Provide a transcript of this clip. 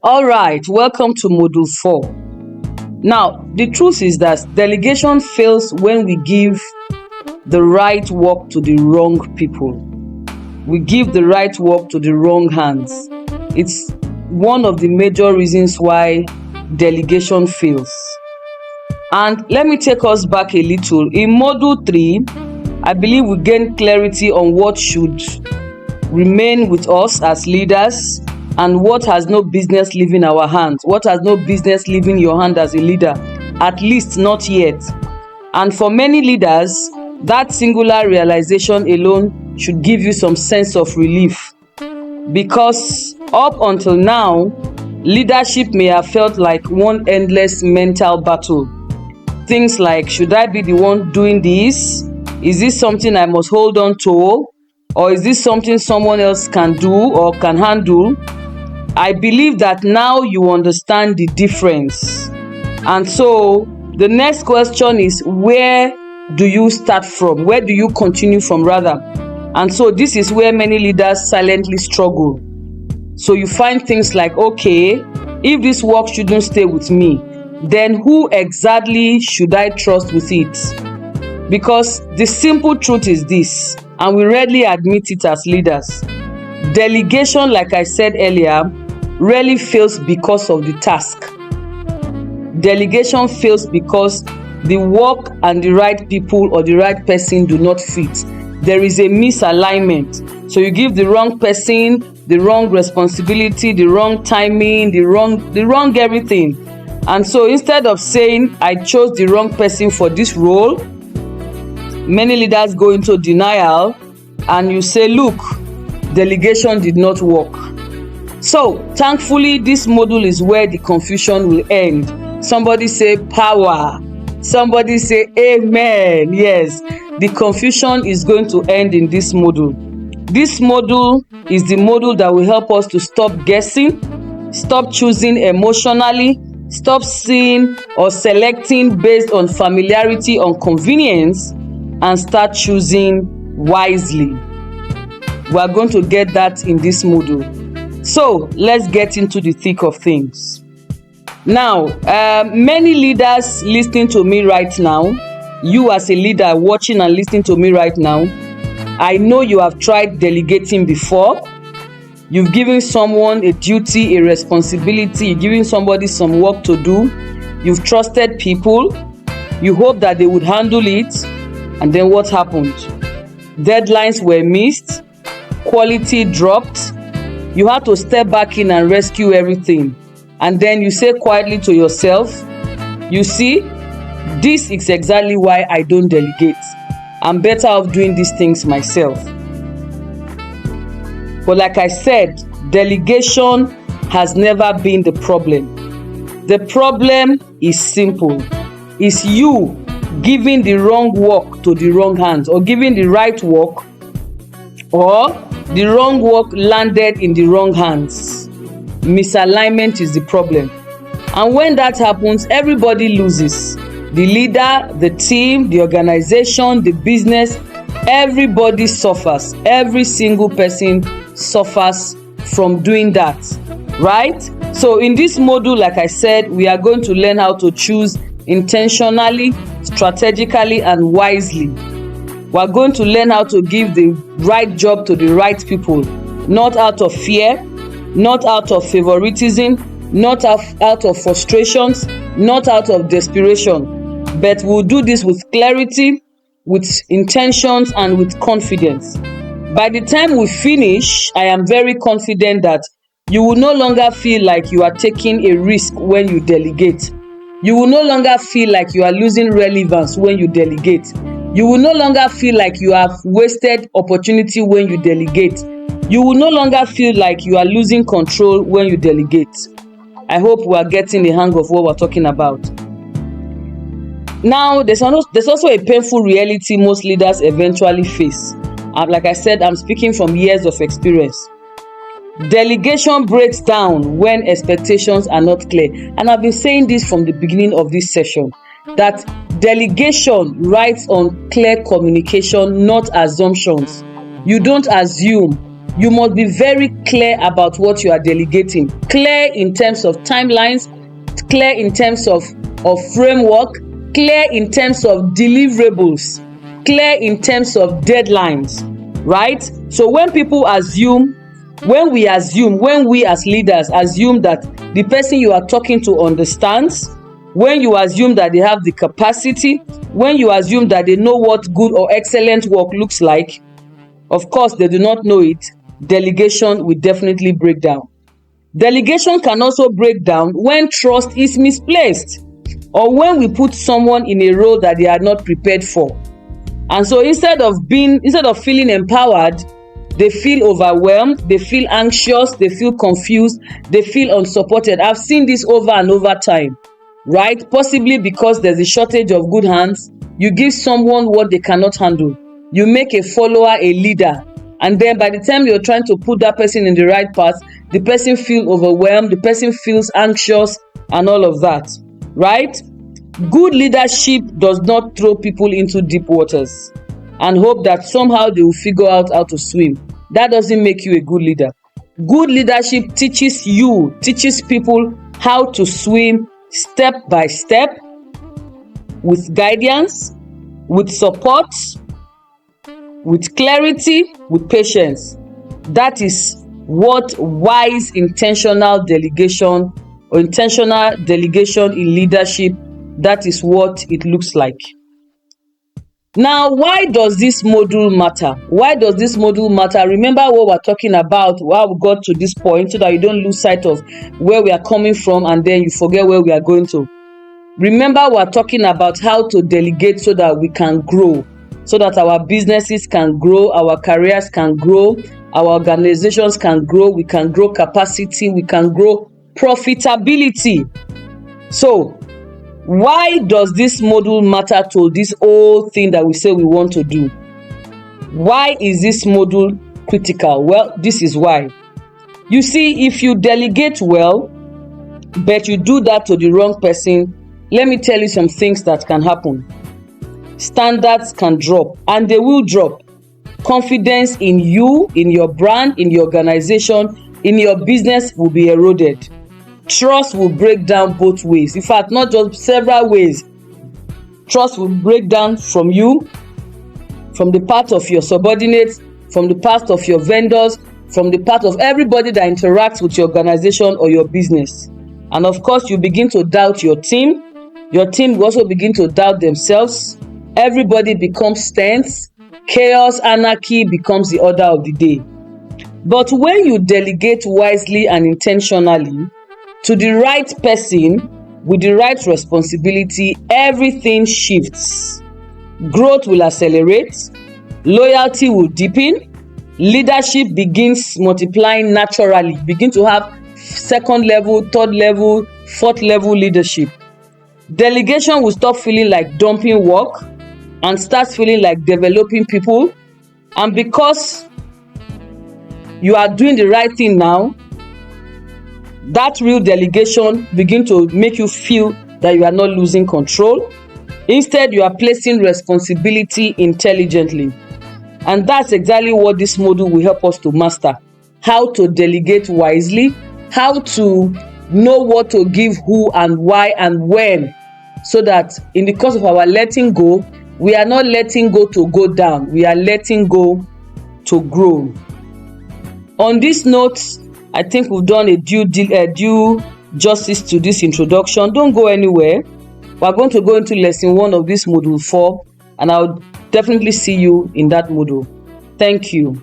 All right, welcome to Module 4. Now, the truth is that delegation fails when we give the right work to the wrong people. We give the right work to the wrong hands. It's one of the major reasons why delegation fails. And let me take us back a little. In Module 3, I believe we gained clarity on what should remain with us as leaders and what has no business leaving our hands, what has no business leaving your hand as a leader, at least not yet. And for many leaders, that singular realization alone should give you some sense of relief, because up until now, leadership may have felt like one endless mental battle. Things like, should I be the one doing this? Is this something I must hold on to? Or is this something someone else can do or can handle? I believe that now you understand the difference. And so the next question is, where do you start from? Where do you continue from, rather? And so this is where many leaders silently struggle. So you find things like, okay, if this work shouldn't stay with me, then who exactly should I trust with it? Because the simple truth is this, and we rarely admit it as leaders. Delegation, like I said earlier, rarely fails because of the task. Delegation fails because the work and the right people or the right person do not fit. There is a misalignment. So you give the wrong person the wrong responsibility, the wrong timing, the wrong everything. And so instead of saying, I chose the wrong person for this role, many leaders go into denial and you say, look, delegation did not work. So thankfully, this module is where the confusion will end. Somebody say power. Somebody say amen. Yes, the confusion is going to end in this module. This module is the module that will help us to stop guessing, stop choosing emotionally, stop seeing or selecting based on familiarity or convenience, and start choosing wisely. We are going to get that in this module. So let's get into the thick of things. Now, many leaders listening to me right now, you as a leader watching and listening to me right now, I know you have tried delegating before. You've given someone a duty, a responsibility, you're giving somebody some work to do. You've trusted people. You hope that they would handle it. And then what happened? Deadlines were missed. Quality dropped. You had to step back in and rescue everything. And then you say quietly to yourself, you see, this is exactly why I don't delegate. I'm better off doing these things myself. But like I said, delegation has never been the problem. The problem is simple. It's you giving the wrong work to the wrong hands, or giving the right work, or the wrong work landed in the wrong hands. Misalignment is the problem. And when that happens, everybody loses. The leader, the team, the organization, the business, everybody suffers. Every single person suffers from doing that, right? So in this module, like I said, we are going to learn how to choose intentionally, strategically, and wisely. We are going to learn how to give the right job to the right people, not out of fear, not out of favoritism, not out of frustrations, not out of desperation, but we'll do this with clarity, with intentions, and with confidence. By the time we finish, I am very confident that you will no longer feel like you are taking a risk when you delegate. You will no longer feel like you are losing relevance when you delegate. You will no longer feel like you have wasted opportunity when you delegate. You will no longer feel like you are losing control when you delegate. I hope we are getting the hang of what we're talking about. Now, there's also a painful reality most leaders eventually face. Like I said, I'm speaking from years of experience. Delegation breaks down when expectations are not clear. And I've been saying this from the beginning of this session, that delegation rides on clear communication, not assumptions. You don't assume. You must be very clear about what you are delegating. Clear in terms of timelines, clear in terms of framework, clear in terms of deliverables, clear in terms of deadlines, right? So when we as leaders assume that the person you are talking to understands, when you assume that they have the capacity, when you assume that they know what good or excellent work looks like, of course they do not know it, delegation will definitely break down. Delegation can also break down when trust is misplaced, or when we put someone in a role that they are not prepared for. And so instead of feeling empowered, they feel overwhelmed, they feel anxious, they feel confused, they feel unsupported. I've seen this over and over time, right? Possibly because there's a shortage of good hands. You give someone what they cannot handle. You make a follower a leader. And then by the time you're trying to put that person in the right path, the person feels overwhelmed, the person feels anxious, and all of that, right? Good leadership does not throw people into deep waters and hope that somehow they will figure out how to swim. That doesn't make you a good leader. Good leadership teaches people how to swim step by step, with guidance, with support, with clarity, with patience. That is what wise intentional delegation in leadership, that is what it looks like. Now, why does this module matter? Why does this module matter? Remember what we're talking about, how we got to this point, so that you don't lose sight of where we are coming from and then you forget where we are going to. Remember, we're talking about how to delegate so that we can grow, so that our businesses can grow, our careers can grow, our organizations can grow, we can grow capacity, we can grow profitability. So, why does this module matter to this whole thing that we say we want to do? Why is this module critical? Well, this is why. You see, if you delegate well, but you do that to the wrong person, let me tell you some things that can happen. Standards can drop, and they will drop. Confidence in you, in your brand, in your organization, in your business will be eroded. Trust will break down both ways. In fact, not just several ways. Trust will break down from you, from the part of your subordinates, from the part of your vendors, from the part of everybody that interacts with your organization or your business. And of course, you begin to doubt your team. Your team will also begin to doubt themselves. Everybody becomes tense. Chaos, anarchy becomes the order of the day. But when you delegate wisely and intentionally to the right person with the right responsibility, everything shifts. Growth will accelerate, loyalty will deepen, leadership begins multiplying naturally. Begin to have second level, third level, fourth level leadership. Delegation will stop feeling like dumping work and start feeling like developing people. And because you are doing the right thing now, that real delegation begin to make you feel that you are not losing control. Instead, you are placing responsibility intelligently. And that's exactly what this module will help us to master. How to delegate wisely, how to know what to give who and why and when, so that in the course of our letting go, we are not letting go to go down, we are letting go to grow. On this note, I think we've done a due justice to this introduction. Don't go anywhere. We're going to go into lesson 1 of this module 4, and I'll definitely see you in that module. Thank you.